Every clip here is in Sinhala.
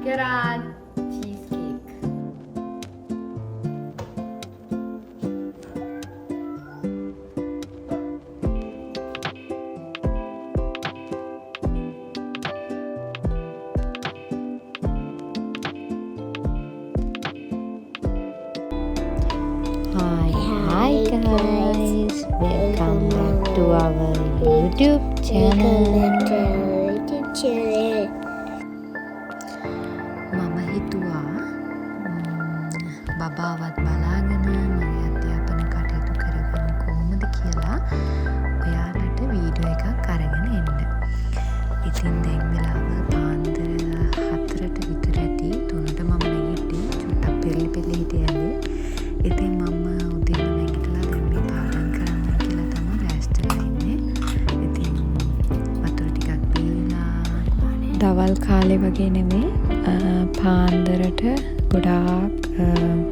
Gerard cheesecake. Hi guys, welcome back to our YouTube channel. මම හිතුවා බබාවත් බලාගෙන මගේ අධ්‍යාපන කටයුතු කරගන්න කොහොමද කියලා ඔයාලට වීඩියෝ එකක් අරගෙන එන්න. ඉතින් දැන් වෙලාව පාන්දර 4ට විතර ඇති. 3ට මම නැගිටින් චුට්ටක් පෙරලි හිටියන්නේ. ඉතින් මම උදේම නැගිටලා දැන් මේ පාඩම් කරන්න කියලා තමයි රැස්ටලා ඉන්නේ. ඉතින් වතුර ටිකක් පීලා දවල් කාලේ වගේ නෙමෙයි පාන්දරට ගොඩාක්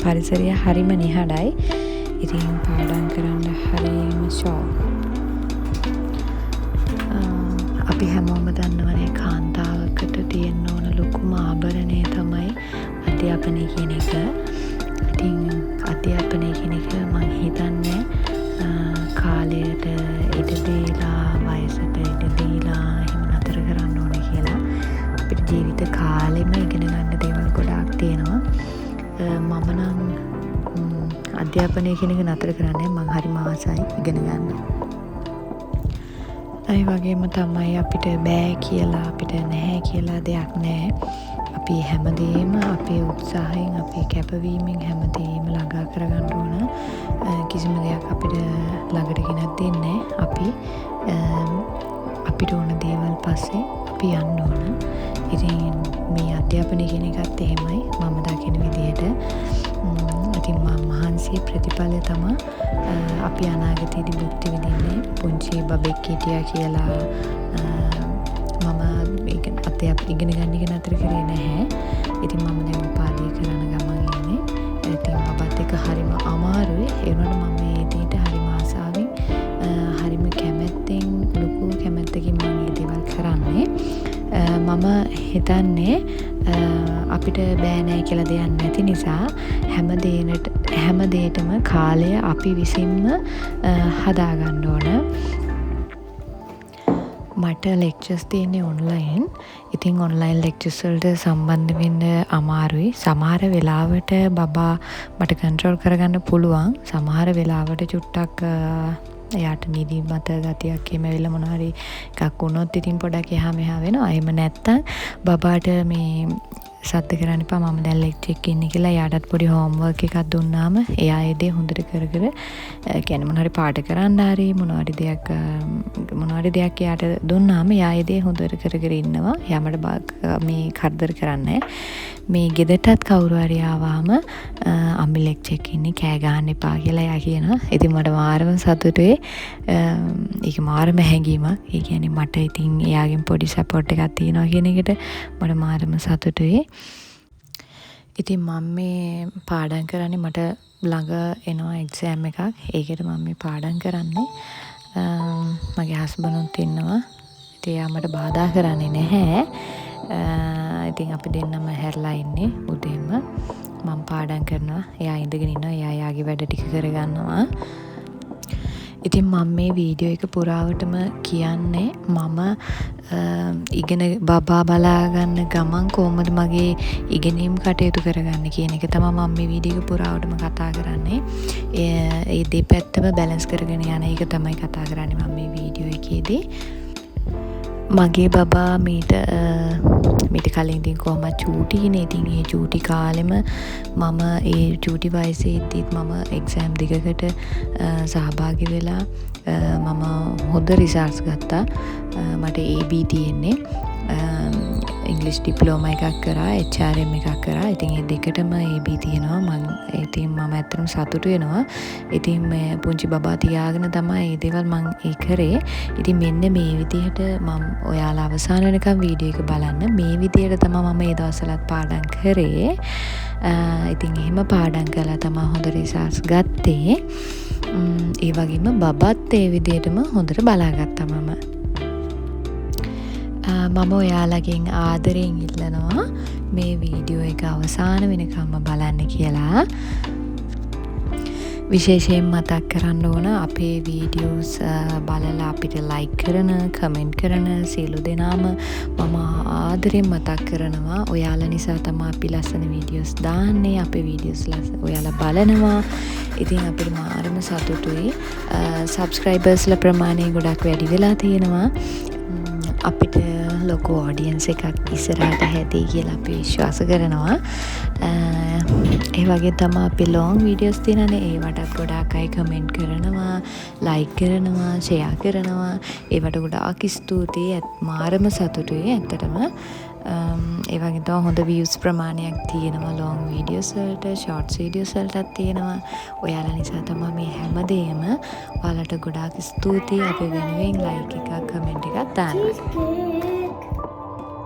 පරිසරය හරිම නිහඬයි. ඉතින් පාඩම් කරන්න හරිම ෂෝක්. අපි හැමෝම දන්නවනේ කාන්තාවකට තියෙන්න ඕන ලොකුම ආභරණය තමයි අධ්‍යාපනය කියන එක. ඉතින් අධ්‍යාපනය කියන එක මං හිතන්නේ කාලයට ඉඩ දීලා වයසට ඉඩ දීලා එහෙම නතර කරන්න ඕනේ කියලා. අපිට ජීවිත කාලෙම ඉගෙන ගන්න දේවල් ගොඩාක් තියෙනවා. මම නම් අධ්‍යාපනය කියන එක නතර කරන්නේ මං හරිම ආසයි ඉගෙන ගන්න. ඒ වගේම තමයි අපිට බෑ කියලා අපිට නැහැ කියලා දෙයක් නැහැ. අපි හැමදේම අපේ උත්සාහයෙන් අපේ කැපවීමෙන් හැමදේම ළඟා කරගන්න ඕන. කිසිම දෙයක් අපිට ළඟට ගෙනත් දෙන්නේ අපි අපිට ඕන දේවල් පස්සේ අපි යන්න ඕන. ඉතින් මේ අධ්‍යාපනය කියන එකත් එහෙමයි මම දකින විදිහට. ඉතින් මහන්සිය ප්‍රතිඵලය තමයි අපි අනාගතයේදී භුක්ති විඳින්නේ. පුංචි බබෙක් හිටියා කියලා මම ඉගෙන ගන්න එක නතර කරේ නැහැ. ඉතින් මම දැන් උපාධිය කරන ගමන් ඉන්නේ. ඉතින් මමත් එක හරිම අමාරුයි. ඒ වුණාට මම මේ දේට හරිම ආසාවෙන් හරිම කැමැත්තෙන් ලොකු කැමැත්තකින් මම මේ දේවල් කරන්නේ. මම හිතන්නේ අපිට බෑ නෑ කියලා දෙයක් නැති නිසා හැම දෙයකටම කාලය අපි විසින්ම හදාගන්න ඕන. මට ලෙක්චර්ස් තියෙන්නේ ඔන්ලයින්. ඉතින් ඔන්ලයින් ලෙක්චර්ස් වලට සම්බන්ධ වෙන්න අමාරුයි. සමහර වෙලාවට බබා මට කන්ට්‍රෝල් කරගන්න පුළුවන්. සමහර වෙලාවට චුට්ටක් එයාට නිදි මත ගතියක් එහෙම වෙලා මොනවා හරි එකක් වුණොත් ඉතින් පොඩක් එහා මෙහා වෙනවා. එහෙම නැත්තම් බබාට මේ සද්ද කරන්න එපා මම දැන් ලෙක්චර් එකේ ඉන්නේ කියලා එයාටත් පොඩි හෝම්වර්ක් එකක් දුන්නාම එයා ඒ දේ හොඳට කර කියන්නේ මොනවා හරි පාඩ කරන්න හරි මොනවා හරි දෙයක් එයාට දුන්නාම එයා ඒ දේ හොඳට කර ඉන්නවා. එයාමට මේ කරදර කරන්නේ මේ ගෙදරටත් කවුරු හරි ආවම අම්මි ලෙක්චර් එකේ ඉන්නේ කෑ ගහන්න එපා කියලා එයා කියනවා. ඉතින් මට මාරම සතුටුයි. ඒක මාරම හැඟීමක්. ඒ කියන්නේ මට ඉතින් එයාගෙන් පොඩි සපෝට් එකක් තියෙනවා කියන එකට මට මාරම සතුටුයි. ඉතින් මම මේ පාඩම් කරන්නේ මට ළඟ එනවා එක්සෑම් එකක්. ඒකට මම මේ පාඩම් කරන්නේ. මගේ හස්බන්ඩ්ුත් ඉන්නවා. ඉතින් එයා මට බාධා කරන්නේ නැහැ. ඉතින් අපි දෙන්නම හැරලා ඉන්නේ උදේම. මම පාඩම් කරනවා. එයා ඉඳගෙන ඉන්නවා. එයා යාගේ වැඩ ටික කරගන්නවා. ඉතින් මම මේ වීඩියෝ එක පුරාවටම කියන්නේ මම ඉගෙන බබා බලාගන්න ගමන් කොහොමද මගේ ඉගෙනීම් කටයුතු කරගන්න කියන එක තමයි මම මේ වීඩියෝ එක පුරාවටම කතා කරන්නේ. ඒ දෙපැත්තම බැලන්ස් කරගෙන යන එක තමයි කතා කරන්නේ මම මේ වීඩියෝ එකේදී. මගේ බබා මීට කලින් ඉතින් කොහොමද චූටිනේ. ඉතින් ඒ චූටි කාලෙම මම ඒ චූටි වයසේ ඉද්දිත් මම එක්සෑම් දෙකකට සහභාගී වෙලා මම හොඳ රිසල්ට්ස් ගත්තා. මට AB තියෙන්නේ. ඉංග්‍රීසි ඩිප්ලෝමා එකක් කරා, HRM එකක් කරා. ඉතින් ඒ දෙකටම AB තියෙනවා. ඉතින් මම ඇත්තටම සතුටු වෙනවා. ඉතින් මේ පුංචි බබා තියාගෙන තමයි මේ දේවල් මම කරේ. ඉතින් මෙන්න මේ විදිහට මම ඔයාලා අවසාන වෙනකම් වීඩියෝ එක බලන්න. මේ විදිහට තමයි මම මේ දවස්වලත් පාඩම් කරේ. ඉතින් එහෙම පාඩම් කළා තමයි හොඳ රිසල්ට්ස් ගත්තේ. ඒ වගේම බබත් ඒ විදිහටම හොඳට බලාගත්තා මම. මම ඔයාලගෙන් ආදරයෙන් ඉල්ලනවා මේ වීඩියෝ එක අවසාන වෙනකම්ම බලන්න කියලා. විශේෂයෙන් මතක් කරන්න ඕන අපේ වීඩියෝස් බලලා අපිට ලයික් කරන කමෙන්ට් කරන සියලු දෙනාම මම ආදරයෙන් මතක් කරනවා. ඔයාලා නිසා තමයි අපි ලස්සන වීඩියෝස් දාන්නේ. අපේ වීඩියෝස් ඔයාලා බලනවා. ඉතින් අපිට මාරම සතුටුයි. සබ්ස්ක්‍රයිබර්ස්ලා ප්‍රමාණය ගොඩක් වැඩි වෙලා තියෙනවා. අපිට ලොකු ඔඩියන්ස් එකක් ඉස්සරහට හැදෙයි කියලා අපි විශ්වාස කරනවා. ඒ වගේ තමයි අපි ලොං වීඩියෝස් තියෙනනේ ඒවට ගොඩාක් අය කමෙන්ට් කරනවා, ලයික් කරනවා, ෂෙයා කරනවා. ඒවට ගොඩාක් ස්තුතියි. මාරම සතුටුයි ඇත්තටම. ඒ වගේ තමයි හොඳ views ප්‍රමාණයක් තියෙනවා ලොං වීඩියෝස් වලට, shorts වීඩියෝස් වලටත් තියෙනවා. ඔයාලා නිසා තමයි මේ හැමදේම. ඔයාලට ගොඩාක් ස්තුතියි. අපි වෙනුවෙන් ලයික් එකක්, කමෙන්ට් එකක් දානවා.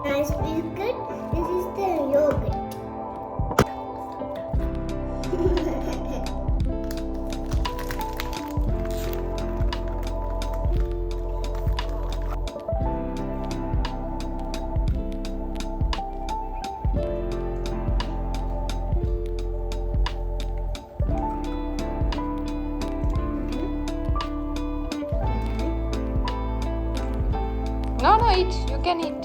Nice biscuit. This is the yogurt. No, eat. You can eat.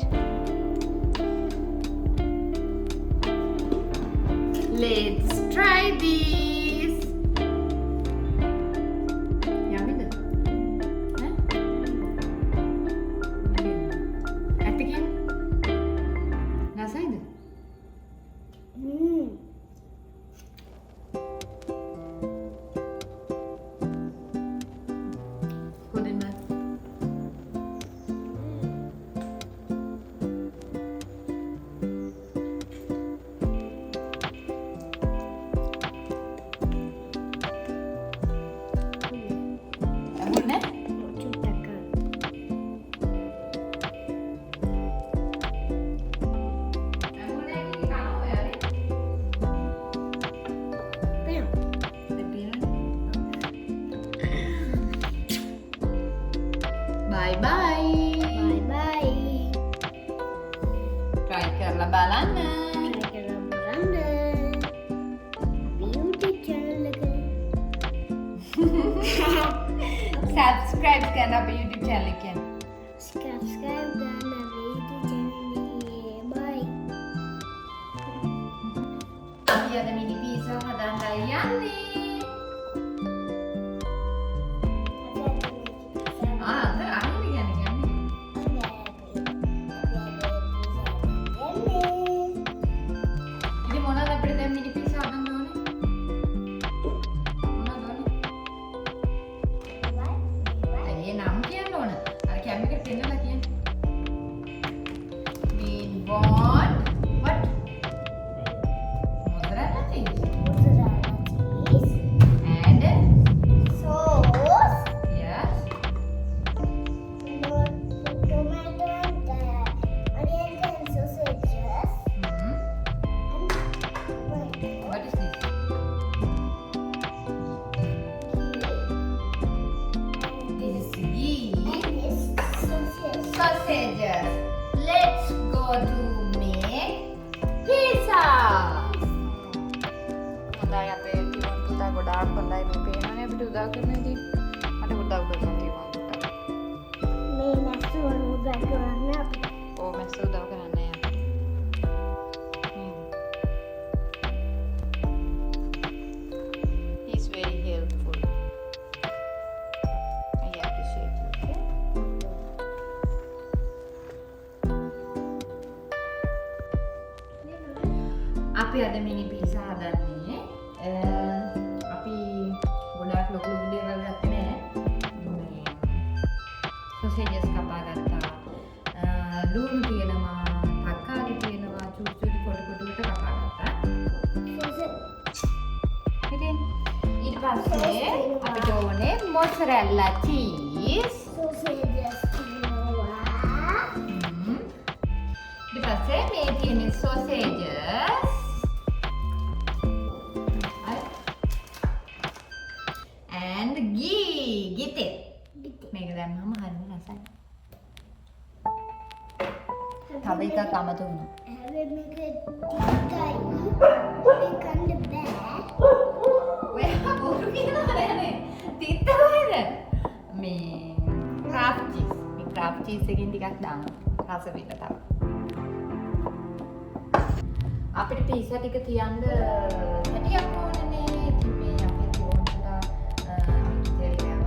Let's try this. Yummy though. Huh? Again. Nasaan? Kunin mo. Bye bye. Bye bye. Try කරලා බලන්න. Try කරලා බලන්න. Beauty channel එක. Subscribe කරන්න අපේ YouTube channel එක. Subscribe කරන්න beauty channel එකේ. Bye. අපි අද මිනි පීසා හදන්නයි යන්නේ. අද අහිමි යන්නේ. ඉතින් මොනවද අපිට දැන් මිනි පීසා හදන්න ඕනේ? මොනවද ඕනේ? ඒ නම් කියන්න ඕන. අර කැම් එකට පෙන්නලා කියන්න. We want what? Mozzarella cheese. And Sauce. yes. Tomato and onions and sausages. Mhm. And What is this? This is ghee. Sausages. Let's go to make pizza. හොඳයි අපේ තියුණු පුතා ගොඩාක් හොඳයි මේ පේනවනේ අපිට උදව් කරනදී. මට උදව් කරනවා තියුණු පුතා. මේ නැස්තුවන උදා කරන්න අපි ඕ මැස්ස උදව් කරන්න යා. He's very helpful. I appreciate you. Okay? අපි අද මිනි පීසා හදන්නේ. අපි ගොඩාක් ලොකු ලොකු දේවල් ගත්තේ නැහැ. සොසේජස් කපා ගත්තා. ලුණු තියෙනවා, තක්කාලි තියෙනවා, චූටි චූටි කොටු කොටු වලට කපා ගත්තා. ඉතින් ඊට පස්සේ අපිට ඕනේ මොzzarella cheese. sausages තියෙනවා. ඊට පස්සේ මේ තියෙන sausages. And ghee. Gite. මේක දැම්මම හරිම රසයි. තව එකක් අමතක වුණා. හැබැයි මේක ටිකයි මේ කන්න බෑ. ඔයා බොරු කියනවද යන්නේ? තිත්ත කොහෙද? මේ ක්‍රාෆ්ට් චීස්. මේ ක්‍රාෆ්ට් චීස් එකකින් ටිකක් දානවා. රස වෙන්න තව. අපිට පීසා ටික තියන්න හැටියක් ඕනනේ. ඉතින් මේ අපි තියෝන්ලා දෙලියම.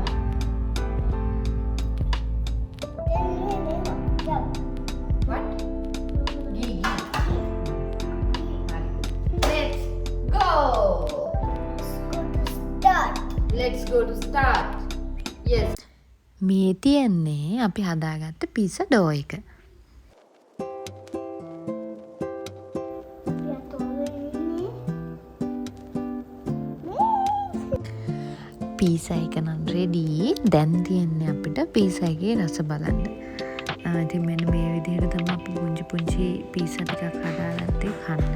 What? Gigi. Let's go. Let's go to start. Yes. මේ තියෙන්නේ අපි හදාගත්ත පිසා ඩෝ එක. පීසා එක නම් රෙඩි. දැන් තියෙන්නේ අපිට පීසා එකේ රස බලන්න. ඉතින් මෙන්න මේ විදිහට තමයි අපි පුංචි පීසා ටිකක් හදාගත්තේ කන්න.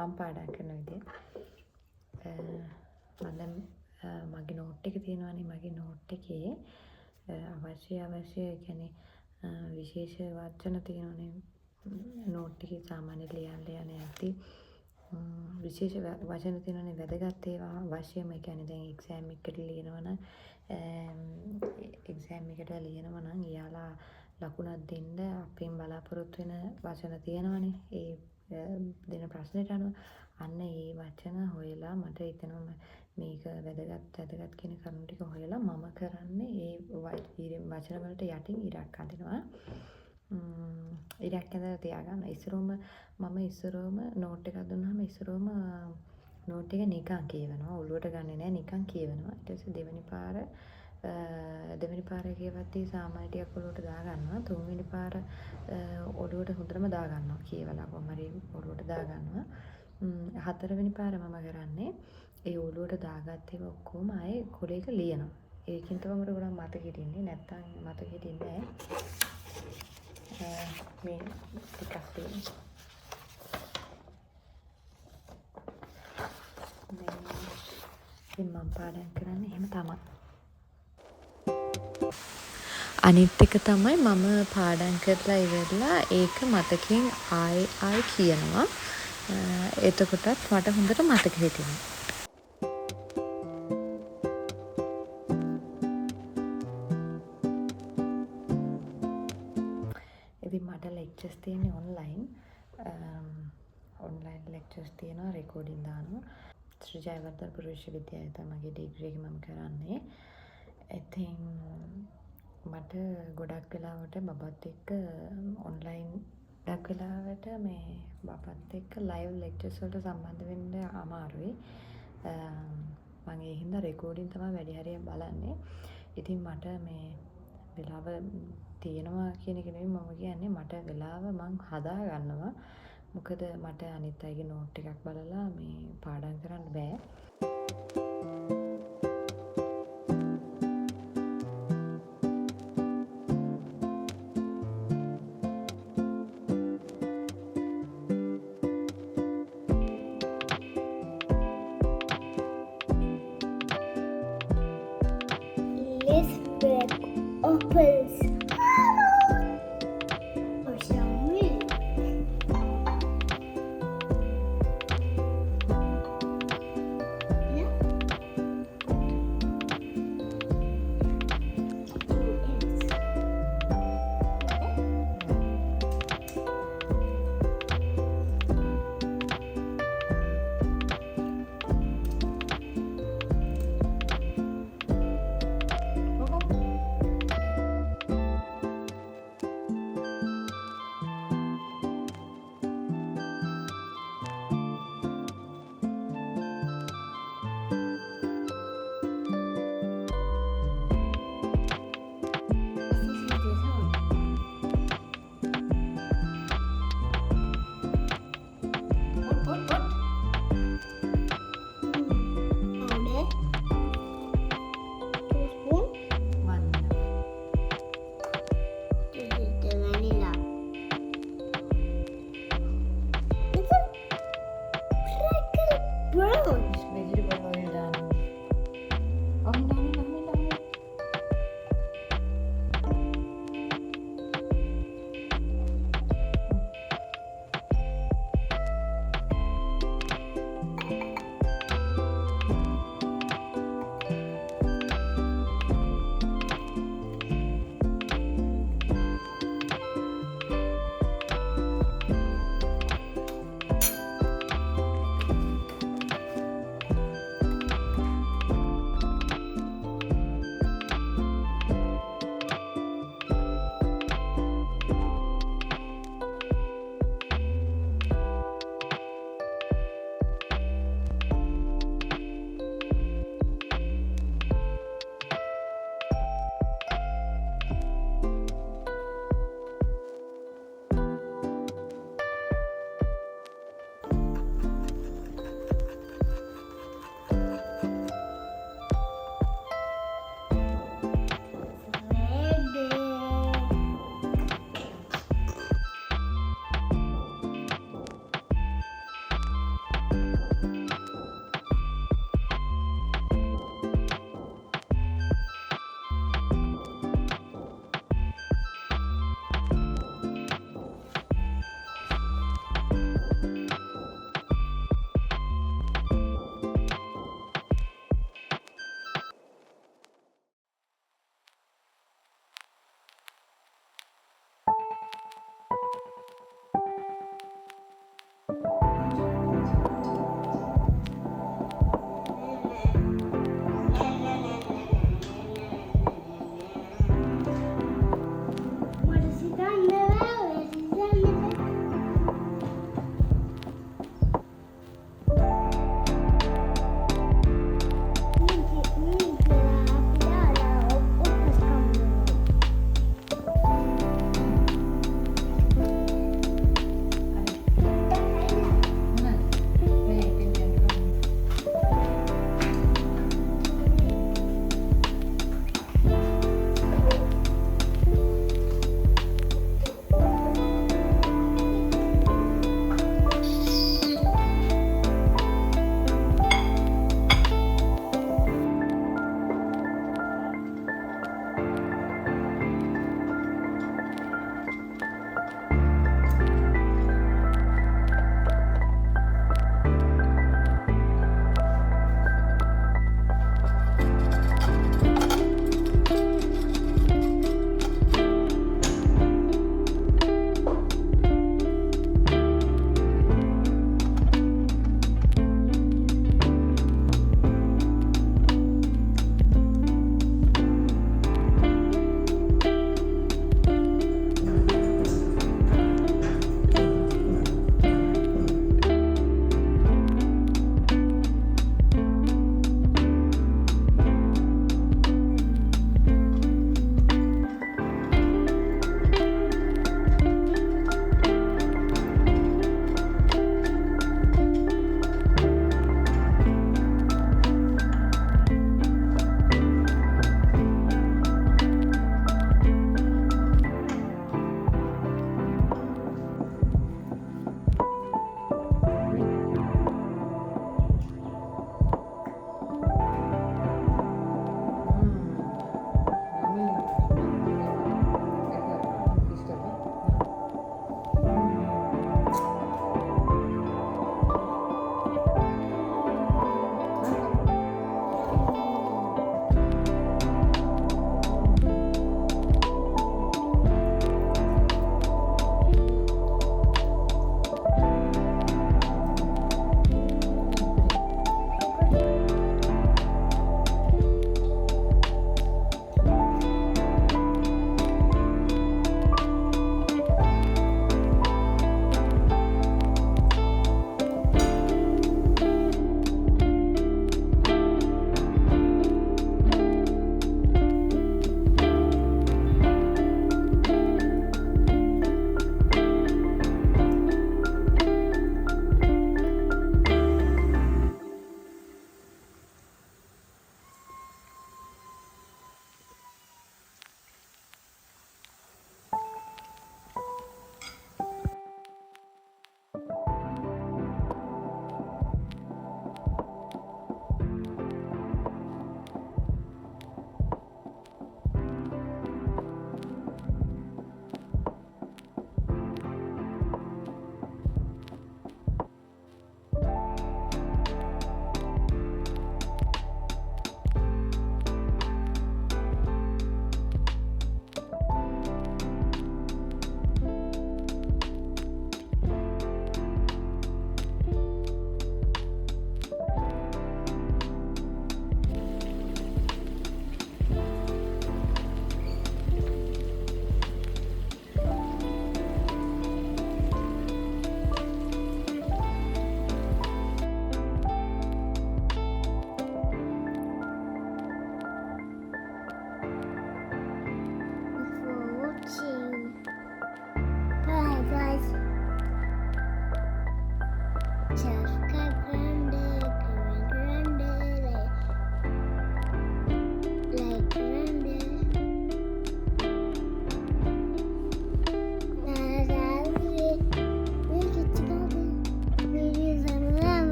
මම පාඩම් කරන විදිහ මම මගේ නෝට් එක තියෙනවානේ මගේ නෝට් එකේ අවශ්‍ය කියන්නේ විශේෂ වචන තියෙනවානේ නෝට් එකේ සාමාන්‍ය ලියන්න යද්දී විශේෂ වචන තියෙනවානේ වැදගත් ඒවා අවශ්‍යම කියන්නේ දැන් එක්සෑම් එකට ලියනවා නම් එක්සෑම් එකට ලියනවා නම් එයාලා ලකුණක් දෙන්න අපෙන් බලාපොරොත්තු වෙන වචන තියෙනවානේ ඒ දෙන ප්‍රශ්නෙට අනුව අන්න ඒ වචන හොයලා මට හිතෙනවා මේක වැදගත් කියන කරුණු ටික හොයලා මම කරන්නේ ඒ වචන වලට යටින් ඉරක් අදිනවා. ඉරක් ඇඳලා තියාගන්න. ඉස්සරෝම නෝට් එකක් දුන්නාම ඉස්සරෝම නෝට් එක නිකන් කියවනවා. ඔළුවට ගන්නෙ නෑ නිකන් කියවනවා. ඊට පස්සේ දෙවෙනි පාර කියවද්දී සාමාන්‍ය ටිකක් ඔළුවට දා ගන්නවා. තුන්වෙනි පාර ඔළුවට හොඳටම දා ගන්නවා. කියවලා කොහමරි ඔළුවට දා ගන්නවා. හතරවෙනි පාර මම කරන්නේ ඒ ඔළුවට දාගත්ත ඒවා ඔක්කොම ආයේ කොලයක ලියනවා. ඒකින් තමයි මට ගොඩක් මතක හිටින්නේ. නැත්තම් මතක හිටින්නේ නෑ. මේ ටිකක් තියෙනවා. ඉතින් මම පාඩම් කරන්නේ එහෙම තමයි. අනිත් එක තමයි මම පාඩම් කරලා ඉවරලා ඒක මතකින් ආයෙ කියනවා. එතකොටත් මට හොඳට මතක හිටිනවා. ඉතින් මට ලෙක්චර්ස් තියෙන්නේ ඔන්ලයින් ලෙක්චර්ස් තියෙනවා රෙකෝඩින් දානවා. ශ්‍රී ජයවර්ධනපුර විශ්වවිද්‍යාලයේ තමයි ඩිග්‍රී එක මම කරන්නේ. ඉතින් මට ගොඩක් වෙලාවට බබත් එක්ක ඔන්ලයින් ගොඩක් වෙලාවට මේ බබත් එක්ක ලයිව් ලෙක්චර්ස් වලට සම්බන්ධ වෙන්න අමාරුයි. මම ඒ හින්දා රෙකෝඩින් තමයි වැඩි හරියක් බලන්නේ. ඉතින් මට මේ වෙලාව තියෙනවා කියන එක නෙවෙයි මම කියන්නේ මට වෙලාව මං හදා ගන්නවා. මොකද මට අනිත් අයගේ නෝට් එකක් බලලා මේ පාඩම් කරන්න බෑ.